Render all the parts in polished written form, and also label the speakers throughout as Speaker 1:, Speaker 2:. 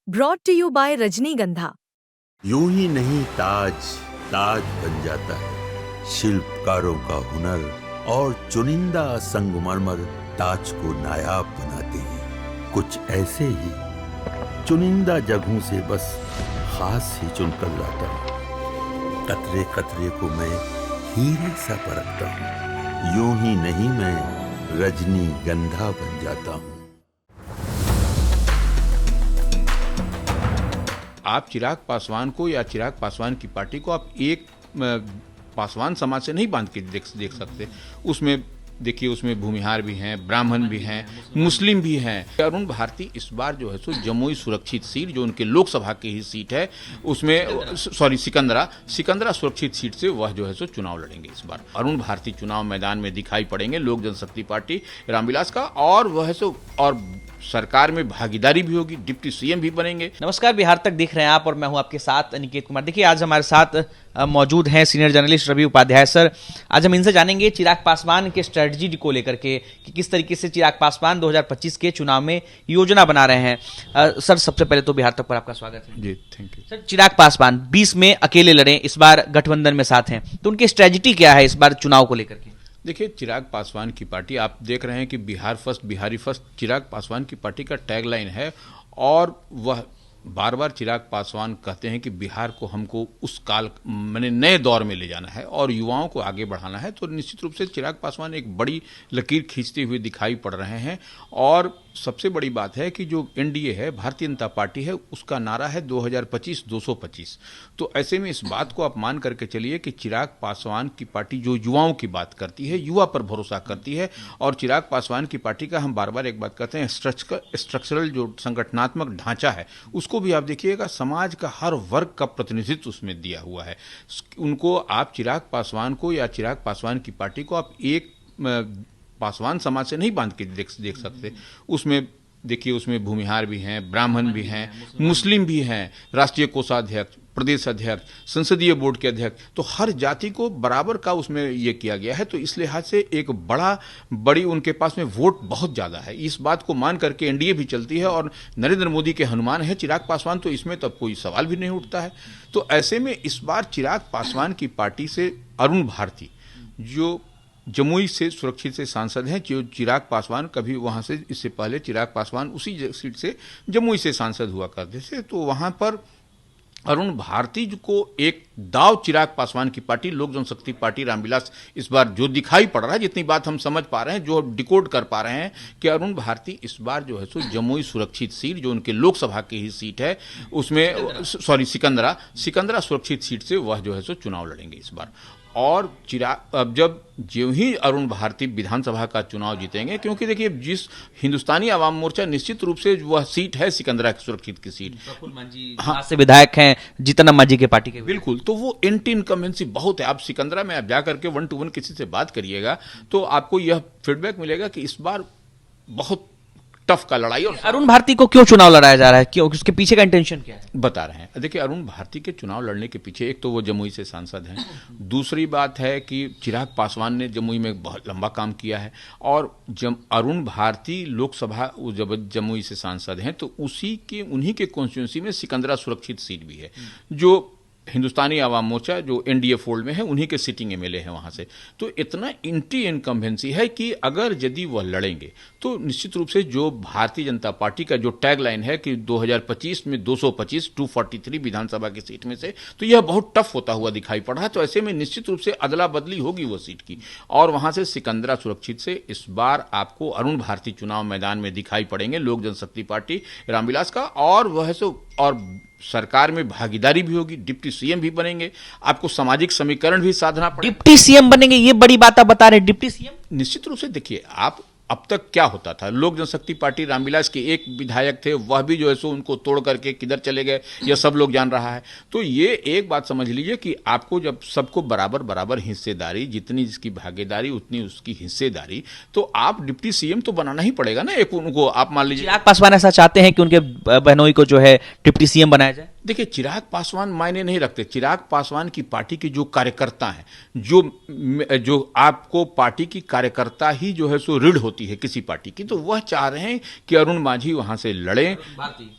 Speaker 1: Brought to you bye रजनीगंधा।
Speaker 2: यूं ही नहीं ताज ताज बन जाता है, शिल्पकारों का हुनर और चुनिंदा संगमरमर ताज को नायाब बनाते हैं। कुछ ऐसे ही चुनिंदा जगहों से बस खास ही चुनकर लाता हूँ। कतरे कतरे को मैं हीरे सा परखता हूँ। यूं ही नहीं मैं रजनीगंधा बन जाता हूँ।
Speaker 3: आप चिराग पासवान को या चिराग पासवान की पार्टी को आप एक पासवान समाज से नहीं बांध के देख सकते। उसमें देखिए, उसमें भूमिहार भी हैं, ब्राह्मण भी हैं, मुस्लिम भी हैं। अरुण भारती इस बार जो है सो जमुई सुरक्षित सीट, जो उनके लोकसभा की ही सीट है, उसमें सिकंदरा सुरक्षित सीट से वह जो है सो चुनाव लड़ेंगे। इस बार अरुण भारती चुनाव मैदान में दिखाई पड़ेंगे लोक जनशक्ति पार्टी रामविलास का, और वह सो और सरकार में भागीदारी भी होगी, डिप्टी सीएम भी बनेंगे।
Speaker 4: नमस्कार, बिहार तक देख रहे हैं आप और मैं हूं आपके साथ अनिकेत कुमार। देखिए, आज हमारे साथ मौजूद हैं senior journalist Ravi Upadhyay sir. आज हम इनसे जानेंगे चिराग पासवान के स्ट्रेटजी को लेकर के कि किस तरीके से चिराग पासवान 2025 के चुनाव में योजना बना रहे हैं। सर, सबसे पहले तो बिहार तक पर आपका स्वागत है।
Speaker 3: जी, thank you
Speaker 4: sir. Chirag Paswan 20 में अकेले लड़े, इस बार गठबंधन में साथ हैं, तो उनकी स्ट्रेटजी क्या है इस बार चुनाव को लेकर के?
Speaker 3: देखिए, चिराग पासवान की पार्टी, आप देख रहे हैं कि बिहार फर्स्ट बिहारी फर्स्ट चिराग पासवान की पार्टी का टैगलाइन है, और वह बार बार चिराग पासवान कहते हैं कि बिहार को हमको उस काल मैंने नए दौर में ले जाना है और युवाओं को आगे बढ़ाना है। तो निश्चित रूप से चिराग पासवान एक बड़ी लकीर खींचते हुए दिखाई पड़ रहे हैं। और सबसे बड़ी बात है कि जो एनडीए है, भारतीय जनता पार्टी है, उसका नारा है 2025 225। तो ऐसे में इस बात को आप मान करके चलिए कि चिराग पासवान की पार्टी जो युवाओं की बात करती है, युवा पर भरोसा करती है। और चिराग पासवान की पार्टी का हम बार बार एक बात कहते हैं, स्ट्रक्चरल जो संगठनात्मक ढांचा है, उसको भी आप देखिएगा, समाज का हर वर्ग का प्रतिनिधित्व उसमें दिया हुआ है। उनको आप चिराग पासवान को या चिराग पासवान की पार्टी को आप एक पासवान समाज से नहीं बांध के देख सकते। उसमें देखिए, उसमें भूमिहार भी हैं, ब्राह्मण भी हैं, मुस्लिम भी हैं, राष्ट्रीय कोषाध्यक्ष, प्रदेश अध्यक्ष, संसदीय बोर्ड के अध्यक्ष, तो हर जाति को बराबर का उसमें ये किया गया है। तो इस लिहाज से एक बड़ी उनके पास में वोट बहुत ज़्यादा है। इस बात को मान करके एनडीए भी चलती है, और नरेंद्र मोदी के हनुमान है चिराग पासवान, तो इसमें तब कोई सवाल भी नहीं उठता है। तो ऐसे में इस बार चिराग पासवान की पार्टी से अरुण भारती, जो जमुई से सुरक्षित से सांसद हैं, जो चिराग पासवान कभी वहां से, इससे पहले चिराग पासवान उसी सीट से जमुई से सांसद हुआ करते थे, तो वहां पर अरुण भारती को एक दाव चिराग पासवान की पार्टी लोक जनशक्ति पार्टी रामविलास इस बार जो दिखाई पड़ रहा है, जितनी बात हम समझ पा रहे हैं, जो डिकोड कर पा रहे हैं, कि अरुण भारती इस बार जो है सो जमुई सुरक्षित सीट, जो उनके लोकसभा की ही सीट है, उसमें सिकंदरा सुरक्षित सीट से वह जो है सो चुनाव लड़ेंगे इस बार। और अब जो ही अरुण भारती विधानसभा का चुनाव जीतेंगे, क्योंकि देखिए, जिस हिंदुस्तानी आवाम मोर्चा निश्चित रूप से वह सीट है सिकंदरा सुरक्षित की सीट,
Speaker 4: प्रफुल्ल मांझी हाँ से विधायक हैं, जीतन राम मांझी के पार्टी के,
Speaker 3: बिल्कुल, तो वो एंटी इनकम्बेंसी बहुत है। आप सिकंदरा में आप जाकर के 1 to 1 किसी से बात करिएगा तो आपको यह फीडबैक मिलेगा कि इस बार बहुत टफ का लड़ाई। और
Speaker 4: अरुण भारती को क्यों चुनाव लड़ाया जा रहा है, क्यों, उसके पीछे का इंटेंशन क्या है?
Speaker 3: बता रहे हैं। देखिए, अरुण भारती के चुनाव लड़ने के पीछे एक तो वो जमुई से सांसद हैं, दूसरी बात है कि चिराग पासवान ने जमुई में बहुत लंबा काम किया है, और अरुण भारती लोकसभा जब जमुई से सांसद हैं तो उन्हीं के कॉन्स्टिट्यूंसी में सिकंदरा सुरक्षित सीट भी है, जो हिंदुस्तानी आवाम मोर्चा जो एनडीए फोल्ड में है, उन्हीं के सिटिंग एमएलए हैं वहां से। तो इतना एंटी इनकम्बेंसी है कि अगर यदि वह लड़ेंगे तो निश्चित रूप से जो भारतीय जनता पार्टी का जो टैगलाइन है कि 2025 में 225 243 विधानसभा की सीट में से, तो यह बहुत टफ होता हुआ दिखाई पड़ रहा है। तो ऐसे में निश्चित रूप से अदला बदली होगी वो सीट की, और वहां से सिकंदरा सुरक्षित से इस बार आपको अरुण भारती चुनाव मैदान में दिखाई पड़ेंगे लोक जनशक्ति पार्टी रामविलास का, और वह और सरकार में भागीदारी भी होगी, डिप्टी सीएम भी बनेंगे, आपको सामाजिक समीकरण भी साधना पड़ेगा।
Speaker 4: डिप्टी सीएम बनेंगे, ये बड़ी बात आप बता रहे हैं, डिप्टी सीएम।
Speaker 3: निश्चित रूप से देखिए, आप अब तक क्या होता था, लोक जनशक्ति पार्टी रामविलास के एक विधायक थे, वह भी जो है सो उनको तोड़ करके किधर चले गए, यह सब लोग जान रहा है। तो ये एक बात समझ लीजिए कि आपको जब सबको बराबर बराबर हिस्सेदारी, जितनी जिसकी भागीदारी उतनी उसकी हिस्सेदारी, तो आप डिप्टी सीएम तो बनाना ही पड़ेगा ना एक उनको। आप मान लीजिए
Speaker 4: चिराग पासवान ऐसा चाहते हैं कि उनके बहनोई को जो है डिप्टी सीएम बनाया जाए।
Speaker 3: देखिए, चिराग पासवान मायने नहीं रखते। चिराग पासवान की पार्टी के जो कार्यकर्ता हैं, जो आपको पार्टी की कार्यकर्ता ही जो है सो रीढ़ होती है किसी पार्टी की, तो वह चाह रहे हैं कि अरुण मांझी वहां से लड़ें,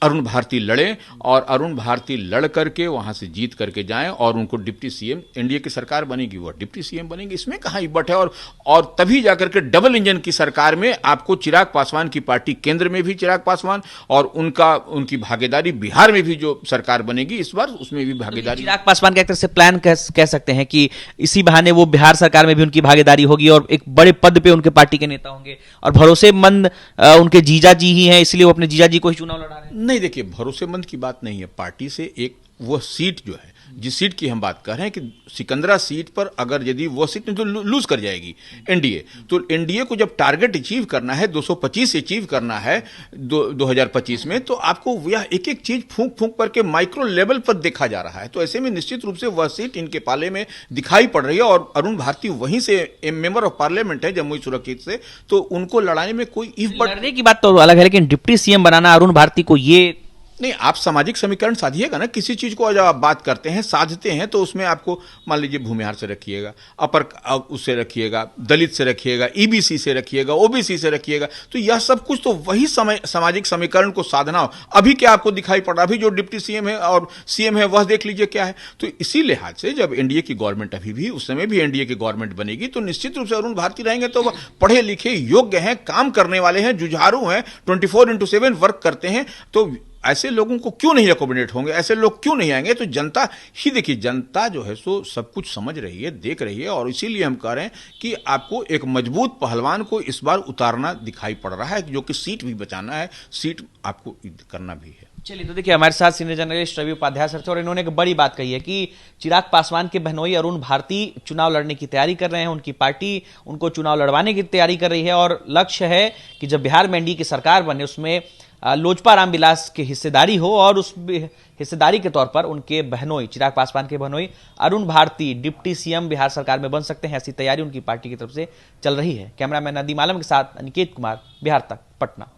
Speaker 3: अरुण भारती लड़ें, और अरुण भारती लड़ करके वहां से जीत करके जाएं और उनको डिप्टी सीएम, एनडीए की सरकार बनेगी, वह डिप्टी सीएम बनेंगे। इसमें कहां इबट है? और तभी जाकर के डबल इंजन की सरकार में आपको चिराग पासवान की पार्टी, केंद्र में भी चिराग पासवान, और उनकी भागीदारी बिहार में भी जो सरकार बनेगी इस बार, उसमें भी भागीदारी।
Speaker 4: चिराग पासवान के एक तरह से प्लान कह सकते हैं कि इसी बहाने वो बिहार सरकार में भी उनकी भागीदारी होगी और एक बड़े पद पे उनके पार्टी के नेता होंगे, और भरोसेमंद उनके जीजा जी ही हैं, इसलिए वो अपने जीजा जी को ही चुनाव लड़ा रहे हैं।
Speaker 3: नहीं, देखिए, भरोसेमंद की बात नहीं है। पार्टी से एक वह सीट जो है, जिस सीट की हम बात कर रहे हैं कि सिकंदरा सीट पर अगर यदि वो सीट तो लूज कर जाएगी एनडीए, तो एनडीए को जब टारगेट अचीव करना है, 225 अचीव करना है 2025 में, तो आपको यह एक एक चीज फूंक फूंक करके माइक्रो लेवल पर देखा जा रहा है। तो ऐसे में निश्चित रूप से वह सीट इनके पाले में दिखाई पड़ रही है, और अरुण भारती वहीं से मेंबर ऑफ पार्लियामेंट है जम्मू सुरक्षित से, तो उनको लड़ाने में कोई
Speaker 4: लड़ने की बात तो अलग है, लेकिन डिप्टी सीएम बनाना अरुण भारती को, ये
Speaker 3: नहीं, आप सामाजिक समीकरण साधिएगा ना। किसी चीज को जब आप बात करते हैं, साधते हैं, तो उसमें आपको मान लीजिए भूमिहार से रखिएगा, अपर उससे रखिएगा, दलित से रखिएगा, ईबीसी से रखिएगा, ओबीसी से रखिएगा, तो यह सब कुछ तो वही सामाजिक समीकरण को साधना हो। अभी क्या आपको दिखाई पड़ रहा है? अभी जो डिप्टी सीएम है और सीएम है वह देख लीजिए क्या है। तो इसी लिहाज से जब एनडीए की गवर्नमेंट, अभी भी उस समय भी एनडीए की गवर्नमेंट बनेगी, तो निश्चित रूप से अरुण भारती रहेंगे। तो वह पढ़े लिखे, योग्य हैं, काम करने वाले हैं, जुझारू हैं, 24/7 वर्क करते हैं। तो ऐसे लोगों को क्यों नहीं अकोमोडेट होंगे? ऐसे लोग क्यों नहीं आएंगे? तो जनता ही, देखिए, जनता जो है सो सब कुछ समझ रही है, देख रही है, और इसीलिए हम कह रहे हैं कि आपको एक मजबूत पहलवान को इस बार उतारना दिखाई पड़ रहा है, जो कि सीट भी बचाना है, सीट आपको करना भी है।
Speaker 4: चलिए, तो देखिए, हमारे साथ senior journalist Ravi Upadhyay sir थे, और इन्होंने एक बड़ी बात कही है कि चिराग पासवान के बहनोई अरुण भारती चुनाव लड़ने की तैयारी कर रहे हैं, उनकी पार्टी उनको चुनाव लड़वाने की तैयारी कर रही है, और लक्ष्य है कि जब बिहार में एनडीए की सरकार बने, उसमें लोजपा रामविलास की हिस्सेदारी हो, और उस हिस्सेदारी के तौर पर उनके बहनोई, चिराग पासवान के बहनोई अरुण भारती डिप्टी सीएम बिहार सरकार में बन सकते हैं। ऐसी तैयारी उनकी पार्टी की तरफ से चल रही है। कैमरामैन नदीम आलम के साथ अनिकेत कुमार, बिहार तक, पटना।